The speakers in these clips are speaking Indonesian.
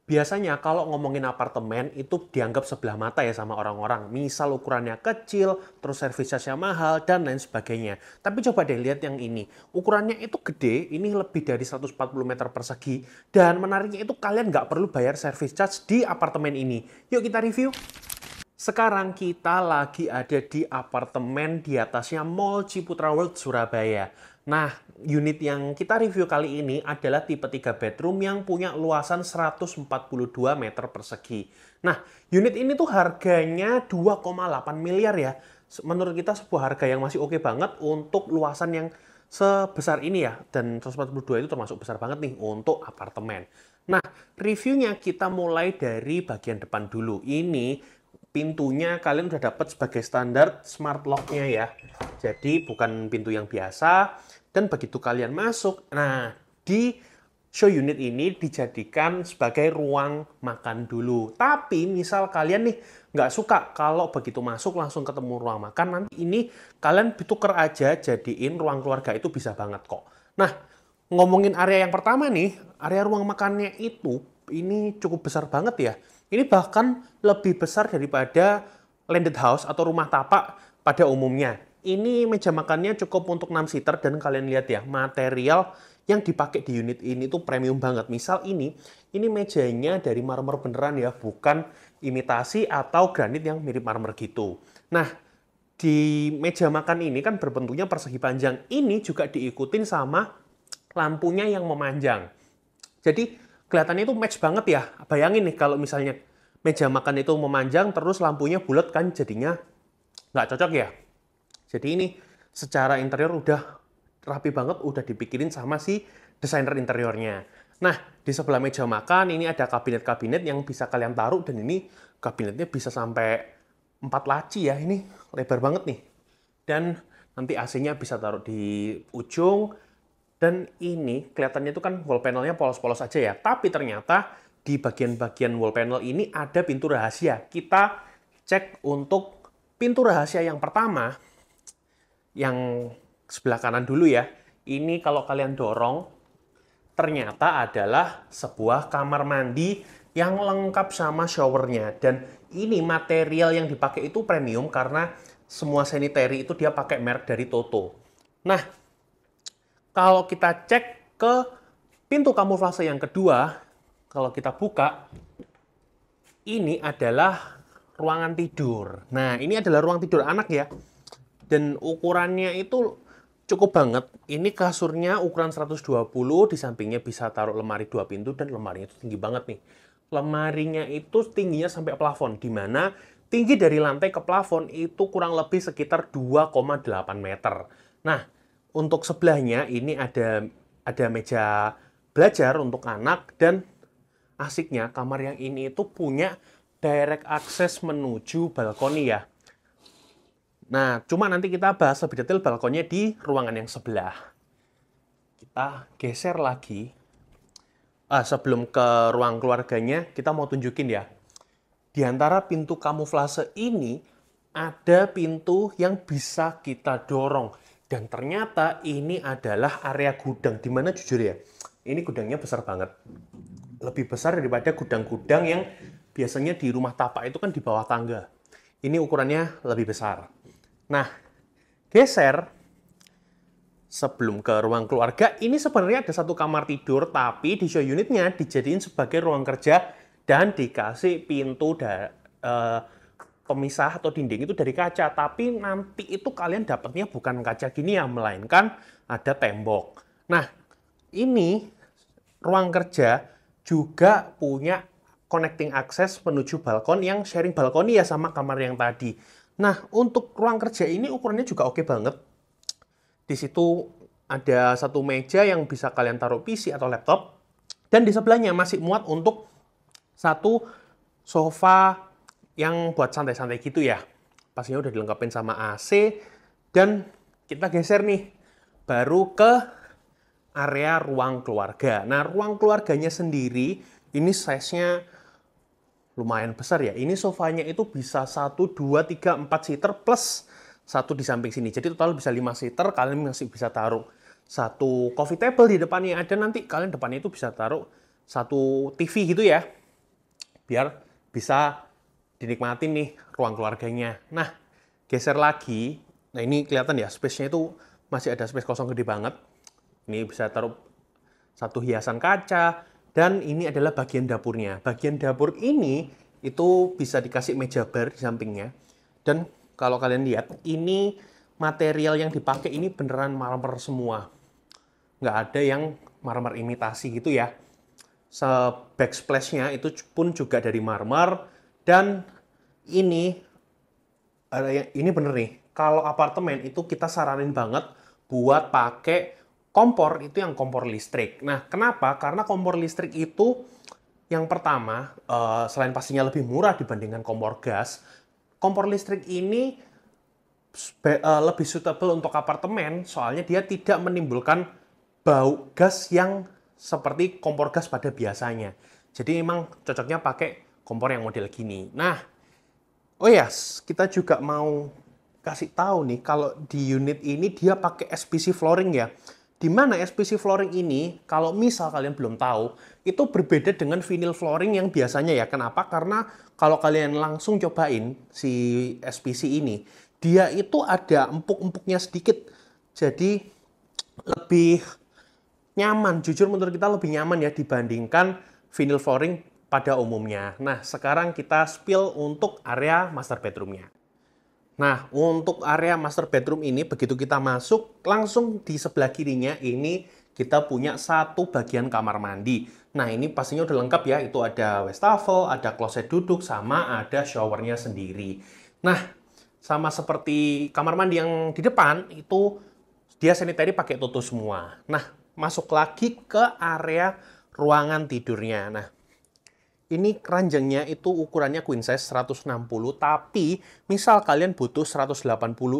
Biasanya kalau ngomongin apartemen itu dianggap sebelah mata ya sama orang-orang. Misal ukurannya kecil, terus service charge-nya mahal, dan lain sebagainya. Tapi coba deh lihat yang ini. Ukurannya itu gede, ini lebih dari 140 meter persegi. Dan menariknya itu kalian nggak perlu bayar service charge di apartemen ini. Yuk kita review. Sekarang kita lagi ada di apartemen di atasnya Mall Ciputra World Surabaya. Nah, unit yang kita review kali ini adalah tipe 3 bedroom yang punya luasan 142 meter persegi. Nah, unit ini tuh harganya 2,8 miliar ya. Menurut kita sebuah harga yang masih oke banget untuk luasan yang sebesar ini ya. Dan 142 itu termasuk besar banget nih untuk apartemen. Nah, reviewnya kita mulai dari bagian depan dulu. Ini pintunya kalian udah dapat sebagai standar smart lock-nya ya. Jadi bukan pintu yang biasa. Dan begitu kalian masuk, nah di show unit ini dijadikan sebagai ruang makan dulu. Tapi misal kalian nih nggak suka kalau begitu masuk langsung ketemu ruang makan, nanti ini kalian tuker aja jadiin ruang keluarga, itu bisa banget kok. Nah, ngomongin area yang pertama nih, area ruang makannya itu ini cukup besar banget ya. Ini bahkan lebih besar daripada landed house atau rumah tapak pada umumnya. Ini meja makannya cukup untuk 6 seater dan kalian lihat ya, material yang dipakai di unit ini tuh premium banget. Misal ini mejanya dari marmer beneran ya, bukan imitasi atau granit yang mirip marmer gitu. Nah, di meja makan ini kan berbentuknya persegi panjang. Ini juga diikutin sama lampunya yang memanjang. Jadi kelihatannya itu match banget ya. Bayangin nih kalau misalnya meja makan itu memanjang terus lampunya bulat, kan jadinya nggak cocok ya. Jadi ini secara interior udah rapi banget, udah dipikirin sama si desainer interiornya. Nah, di sebelah meja makan ini ada kabinet-kabinet yang bisa kalian taruh, dan ini kabinetnya bisa sampai 4 laci ya, ini lebar banget nih. Dan nanti AC-nya bisa taruh di ujung, dan ini kelihatannya itu kan wall panelnya polos-polos aja ya, tapi ternyata di bagian-bagian wall panel ini ada pintu rahasia. Kita cek untuk pintu rahasia yang pertama, yang sebelah kanan dulu ya. Ini kalau kalian dorong, ternyata adalah sebuah kamar mandi yang lengkap sama showernya. Dan ini material yang dipakai itu premium karena semua sanitary itu dia pakai merek dari Toto. Nah, kalau kita cek ke pintu kamuflase yang kedua, kalau kita buka, ini adalah ruangan tidur. Nah, ini adalah ruang tidur anak ya. Dan ukurannya itu cukup banget. Ini kasurnya ukuran 120, di sampingnya bisa taruh lemari 2 pintu, dan lemarinya itu tinggi banget nih. Lemarinya itu tingginya sampai plafon, di mana tinggi dari lantai ke plafon itu kurang lebih sekitar 2,8 meter. Nah, untuk sebelahnya ini ada meja belajar untuk anak, dan asiknya kamar yang ini itu punya direct access menuju balkoni ya. Nah, cuma nanti kita bahas lebih detail balkonnya di ruangan yang sebelah. Kita geser lagi. Sebelum ke ruang keluarganya, kita mau tunjukin ya. Di antara pintu kamuflase ini, ada pintu yang bisa kita dorong. Dan ternyata ini adalah area gudang. Dimana jujur ya, ini gudangnya besar banget. Lebih besar daripada gudang-gudang yang biasanya di rumah tapak itu kan di bawah tangga. Ini ukurannya lebih besar. Nah, geser sebelum ke ruang keluarga, ini sebenarnya ada satu kamar tidur, tapi di show unitnya dijadiin sebagai ruang kerja dan dikasih pintu pemisah atau dinding itu dari kaca. Tapi nanti itu kalian dapatnya bukan kaca gini ya, melainkan ada tembok. Nah, ini ruang kerja juga punya connecting access menuju balkon yang sharing balkoni ya sama kamar yang tadi. Nah, untuk ruang kerja ini ukurannya juga oke banget. Di situ ada satu meja yang bisa kalian taruh PC atau laptop. Dan di sebelahnya masih muat untuk satu sofa yang buat santai-santai gitu ya. Pastinya udah dilengkapin sama AC. Dan kita geser nih, baru ke area ruang keluarga. Nah, ruang keluarganya sendiri, ini size-nya lumayan besar ya. Ini sofanya itu bisa 1, 2, 3, 4 seater plus satu di samping sini. Jadi total bisa 5 seater, kalian masih bisa taruh satu coffee table di depannya ada, nanti kalian depannya itu bisa taruh satu TV gitu ya. biar bisa dinikmatin nih ruang keluarganya. Nah, geser lagi. Nah, ini kelihatan ya, space-nya itu masih ada space kosong gede banget. Ini bisa taruh satu hiasan kaca, dan ini adalah bagian dapurnya. Bagian dapur ini itu bisa dikasih meja bar di sampingnya. Dan kalau kalian lihat, ini material yang dipakai ini beneran marmer semua. Nggak ada yang marmer imitasi gitu ya. Backsplash-nya itu pun juga dari marmer. Dan ini bener nih, kalau apartemen itu kita saranin banget buat pakai kompor, itu yang kompor listrik. Nah, kenapa? Karena kompor listrik itu yang pertama, selain pastinya lebih murah dibandingkan kompor gas, kompor listrik ini lebih suitable untuk apartemen, soalnya dia tidak menimbulkan bau gas yang seperti kompor gas pada biasanya. Jadi memang cocoknya pakai kompor yang model gini. Nah, oh yes, kita juga mau kasih tahu nih, kalau di unit ini dia pakai SPC flooring ya. Di mana SPC flooring ini, kalau misal kalian belum tahu, itu berbeda dengan vinyl flooring yang biasanya ya. Kenapa? Karena kalau kalian langsung cobain si SPC ini, dia itu ada empuk-empuknya sedikit. Jadi lebih nyaman, jujur menurut kita lebih nyaman ya dibandingkan vinyl flooring pada umumnya. Nah, sekarang kita spill untuk area master bedroom-nya. Nah, untuk area master bedroom ini, begitu kita masuk, langsung di sebelah kirinya ini kita punya satu bagian kamar mandi. Nah, ini pastinya udah lengkap ya, itu ada wastafel, ada kloset duduk, sama ada showernya sendiri. Nah, sama seperti kamar mandi yang di depan, itu dia sanitary pakai tutup semua. Nah, masuk lagi ke area ruangan tidurnya. Nah, ini keranjangnya itu ukurannya queen size 160, tapi misal kalian butuh 180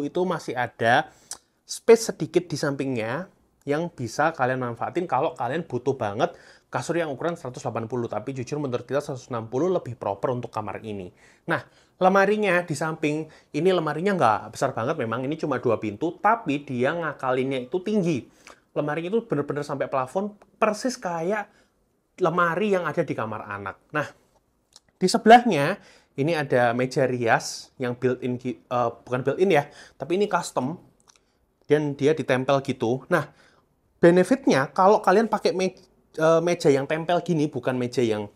itu masih ada space sedikit di sampingnya yang bisa kalian manfaatin kalau kalian butuh banget kasur yang ukuran 180. Tapi jujur menurut kita 160 lebih proper untuk kamar ini. Nah, lemarinya di samping, ini lemarinya nggak besar banget memang, ini cuma 2 pintu, tapi dia ngakalinnya itu tinggi. Lemarinya itu bener-bener sampai plafon, persis kayak lemari yang ada di kamar anak. Nah, di sebelahnya ini ada meja rias yang built-in, bukan built-in ya, tapi ini custom dan dia ditempel gitu. Nah, benefitnya kalau kalian pakai meja yang tempel gini, bukan meja yang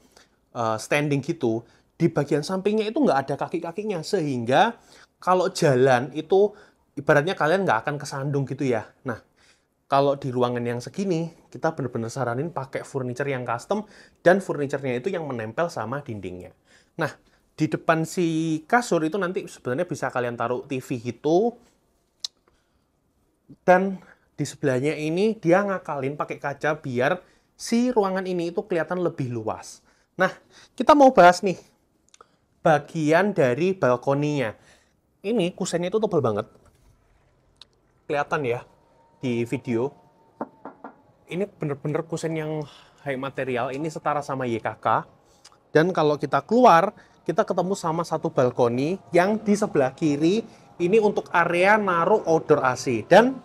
standing gitu, di bagian sampingnya itu nggak ada kaki-kakinya, sehingga kalau jalan itu ibaratnya kalian nggak akan kesandung gitu ya. Nah, kalau di ruangan yang segini, kita benar-benar saranin pakai furniture yang custom, dan furniture-nya itu yang menempel sama dindingnya. Nah, di depan si kasur itu nanti sebenarnya bisa kalian taruh TV gitu, dan di sebelahnya ini dia ngakalin pakai kaca biar si ruangan ini itu kelihatan lebih luas. Nah, kita mau bahas nih, bagian dari balkoninya. Ini kusennya itu tebal banget. Kelihatan ya di video, ini bener-bener kusen yang high material, ini setara sama YKK. Dan kalau kita keluar, kita ketemu sama satu balkoni yang di sebelah kiri, ini untuk area naruh outdoor AC. Dan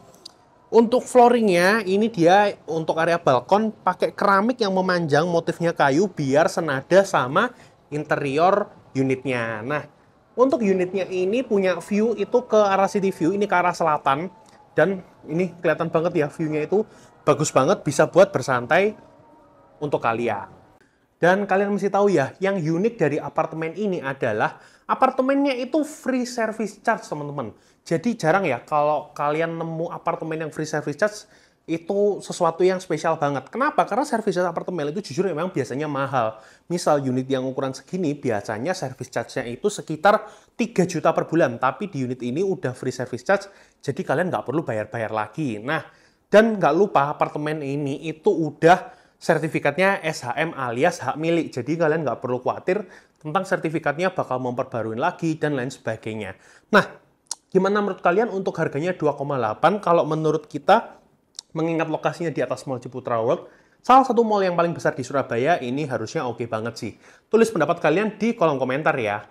untuk flooringnya, ini dia untuk area balkon pakai keramik yang memanjang, motifnya kayu, biar senada sama interior unitnya. Nah, untuk unitnya ini punya view itu ke arah city view, ini ke arah selatan. Dan ini kelihatan banget ya, view-nya itu bagus banget, bisa buat bersantai untuk kalian. Dan kalian mesti tahu ya, yang unik dari apartemen ini adalah apartemennya itu free service charge, teman-teman. Jadi jarang ya kalau kalian nemu apartemen yang free service charge, itu sesuatu yang spesial banget. Kenapa? Karena service charge apartemen itu jujur memang biasanya mahal. Misal unit yang ukuran segini, biasanya service charge-nya itu sekitar 3 juta per bulan. Tapi di unit ini udah free service charge, jadi kalian nggak perlu bayar-bayar lagi. Nah, dan nggak lupa apartemen ini itu udah sertifikatnya SHM alias hak milik. Jadi kalian nggak perlu khawatir tentang sertifikatnya bakal memperbarui lagi dan lain sebagainya. Nah, gimana menurut kalian untuk harganya 2,8? Kalau menurut kita, mengingat lokasinya di atas Mall Ciputra World, salah satu mall yang paling besar di Surabaya, ini harusnya oke banget sih. Tulis pendapat kalian di kolom komentar ya.